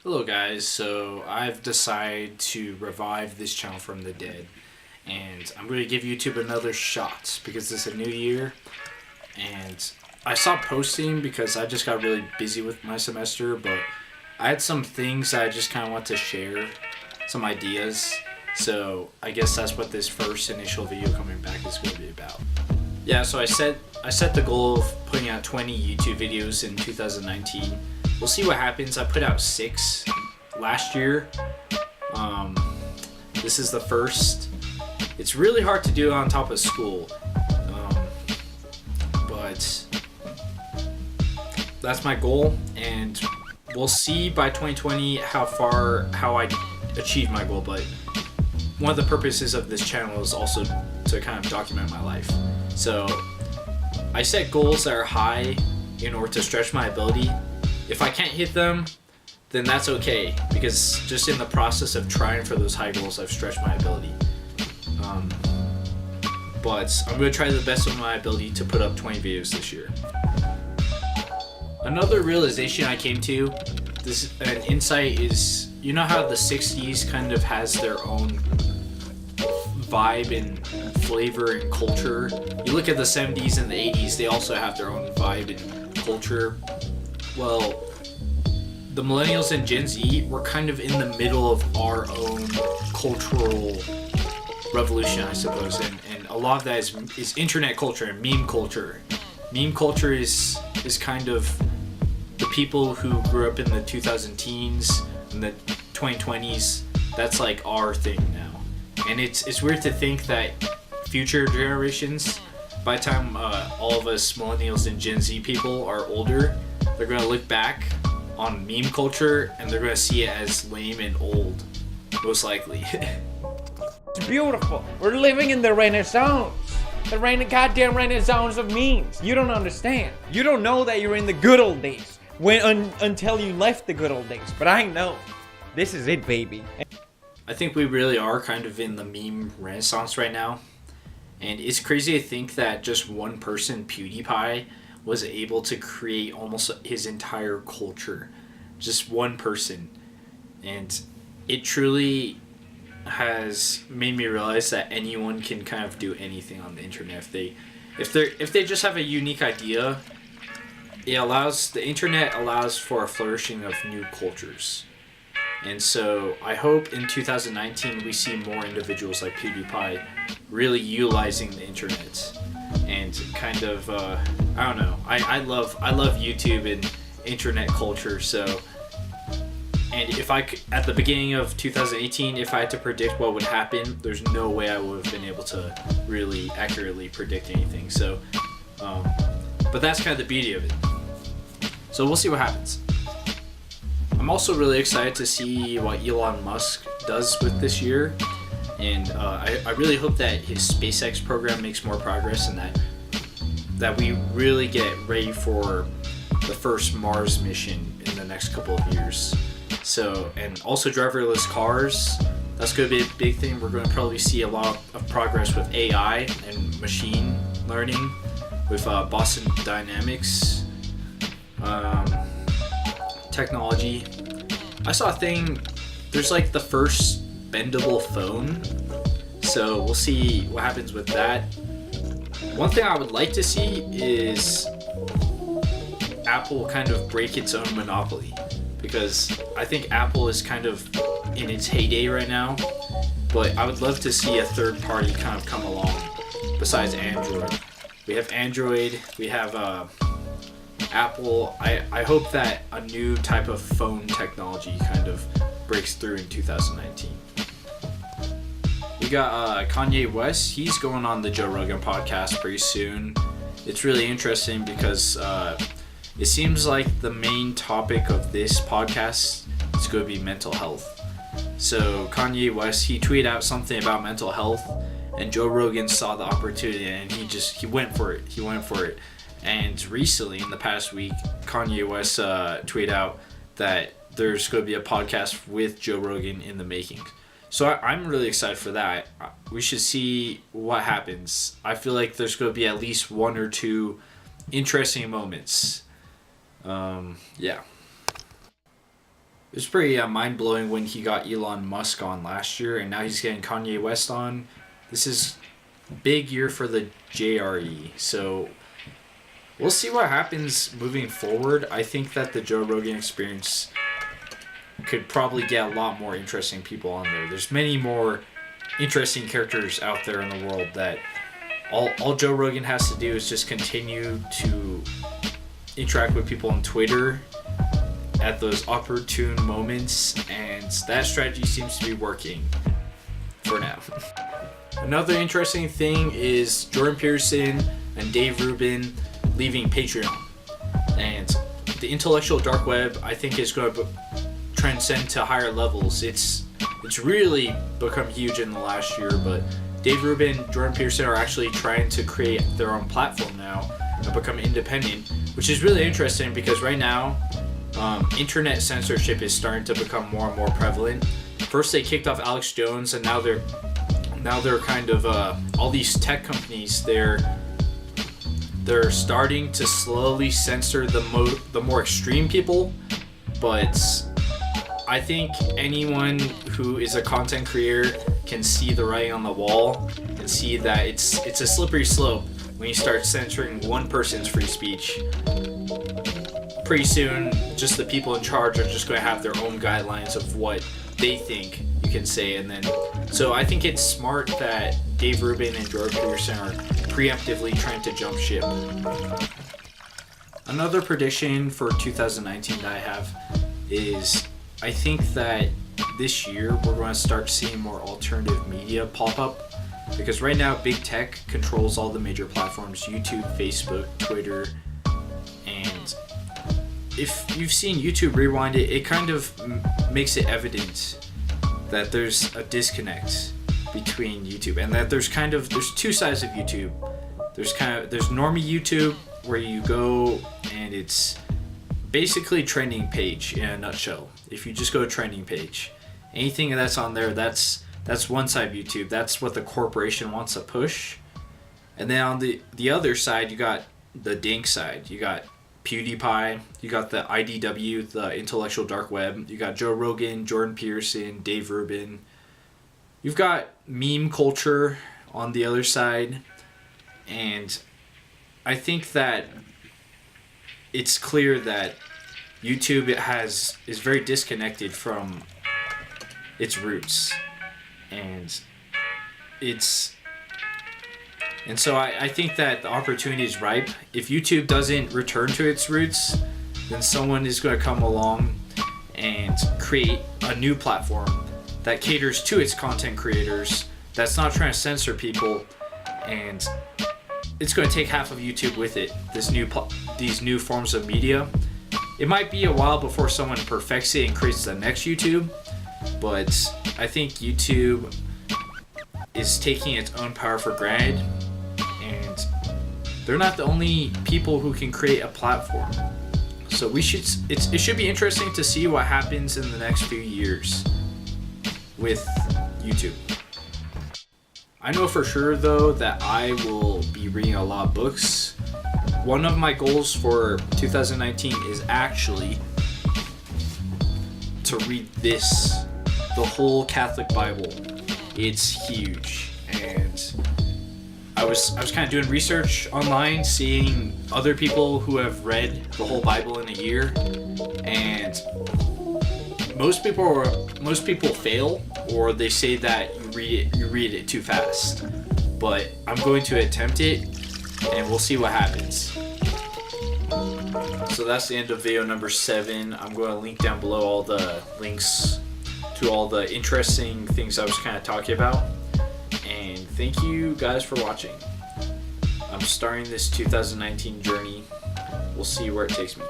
Hello, guys. So I've decided to revive this channel from the dead, and I'm going to give YouTube another shot because it's a new year, and I stopped posting because I just got really busy with my semester, but I had some things I just kind of want to share, some ideas. So I guess that's what this first initial video coming back is going to be about. Yeah, so I set the goal of putting out 20 YouTube videos in 2019. We'll see what happens. I put out 6 last year. This is the first. It's really hard to do on top of school, but that's my goal, and we'll see by 2020 how I achieve my goal. But one of the purposes of this channel is also to kind of document my life. So I set goals that are high in order to stretch my ability. If I can't hit them, then that's okay, because just in the process of trying for those high goals, I've stretched my ability. But I'm going to try the best of my ability to put up 20 videos this year. Another realization I came to, an insight is, you know how the 60s kind of has their own vibe and flavor and culture? You look at the 70s and the 80s, they also have their own vibe and culture. Well, the millennials and Gen Z, we're kind of in the middle of our own cultural revolution, I suppose, and a lot of that is internet culture and meme culture. Meme culture is kind of the people who grew up in the 2000 teens and the 2020s. That's like our thing now, and it's weird to think that future generations, by the time all of us millennials and Gen Z people are older, they're going to look back on meme culture and they're going to see it as lame and old, most likely. It's beautiful. We're living in the Renaissance. The goddamn Renaissance of memes. You don't understand. You don't know that you're in the good old days until you left the good old days. But I know. This is it, baby. I think we really are kind of in the meme renaissance right now. And it's crazy to think that just one person, PewDiePie, was able to create almost his entire culture. Just one person. And it truly has made me realize that anyone can kind of do anything on the internet if they just have a unique idea. The internet allows for a flourishing of new cultures. And so I hope in 2019 we see more individuals like PewDiePie really utilizing the internet and kind of I don't know. I love YouTube and internet culture. So, and if at the beginning of 2018, if I had to predict what would happen, there's no way I would have been able to really accurately predict anything. So, but that's kind of the beauty of it. So we'll see what happens. I'm also really excited to see what Elon Musk does with this year. And I really hope that his SpaceX program makes more progress and that we really get ready for the first Mars mission in the next couple of years. So, and also driverless cars, that's going to be a big thing. We're going to probably see a lot of progress with AI and machine learning with Boston Dynamics technology. I saw a thing, there's like the first bendable phone, so we'll see what happens with that. One thing I would like to see is Apple kind of break its own monopoly, because I think Apple is kind of in its heyday right now, but I would love to see a third party kind of come along besides Android. We have Android, we have Apple. I hope that a new type of phone technology kind of breaks through in 2019. We got Kanye West. He's going on the Joe Rogan podcast pretty soon. It's really interesting because it seems like the main topic of this podcast is going to be mental health. So Kanye West, he tweeted out something about mental health, and Joe Rogan saw the opportunity and he went for it. And recently, in the past week, Kanye West tweeted out that there's going to be a podcast with Joe Rogan in the making. So I'm really excited for that. We should see what happens. I feel like there's going to be at least one or two interesting moments. Yeah. It was pretty mind blowing when he got Elon Musk on last year, and now he's getting Kanye West on. This is a big year for the JRE, so we'll see what happens moving forward. I think that the Joe Rogan Experience could probably get a lot more interesting people on there. There's many more interesting characters out there in the world that all Joe Rogan has to do is just continue to interact with people on Twitter at those opportune moments, and that strategy seems to be working for now. Another interesting thing is Jordan Peterson and Dave Rubin leaving Patreon, and the intellectual dark web I think is going to transcend to higher levels. It's really become huge in the last year, but Dave Rubin, Jordan Peterson are actually trying to create their own platform now and become independent, which is really interesting because right now internet censorship is starting to become more and more prevalent. First they kicked off Alex Jones, and now they're kind of all these tech companies, they're starting to slowly censor the more extreme people. But I think anyone who is a content creator can see the writing on the wall and see that it's a slippery slope when you start censoring one person's free speech. Pretty soon, just the people in charge are just going to have their own guidelines of what they think you can say, and then so I think it's smart that Dave Rubin and Jordan Peterson are preemptively trying to jump ship. Another prediction for 2019 that I have is I think that this year we're going to start seeing more alternative media pop up, because right now big tech controls all the major platforms: YouTube, Facebook, Twitter, and if you've seen YouTube Rewind, it kind of makes it evident that there's a disconnect between YouTube, and that there's two sides of YouTube. There's normie YouTube, where you go and it's basically trending page in a nutshell. If you just go to trending page, anything that's on there, that's one side of YouTube. That's what the corporation wants to push. And then on the other side, you got the dink side. You got PewDiePie, you got the IDW, the intellectual dark web, you got Joe Rogan, Jordan Peterson, Dave Rubin. You've got meme culture on the other side, and I think that it's clear that YouTube is very disconnected from its roots, and so I think that the opportunity is ripe. If YouTube doesn't return to its roots, then someone is going to come along and create a new platform that caters to its content creators, that's not trying to censor people, and it's going to take half of YouTube with it. These new forms of media. It might be a while before someone perfects it and creates the next YouTube, but I think YouTube is taking its own power for granted, and they're not the only people who can create a platform. So it should be interesting to see what happens in the next few years with YouTube. I know for sure though that I will be reading a lot of books. One of my goals for 2019 is actually to read the whole Catholic Bible. It's huge, and I was kind of doing research online, seeing other people who have read the whole Bible in a year, and most people fail, or they say that you read it too fast. But I'm going to attempt it, and we'll see what happens. So that's the end of video number 7. I'm going to link down below all the links to all the interesting things I was kind of talking about. And thank you guys for watching. I'm starting this 2019 journey. We'll see where it takes me.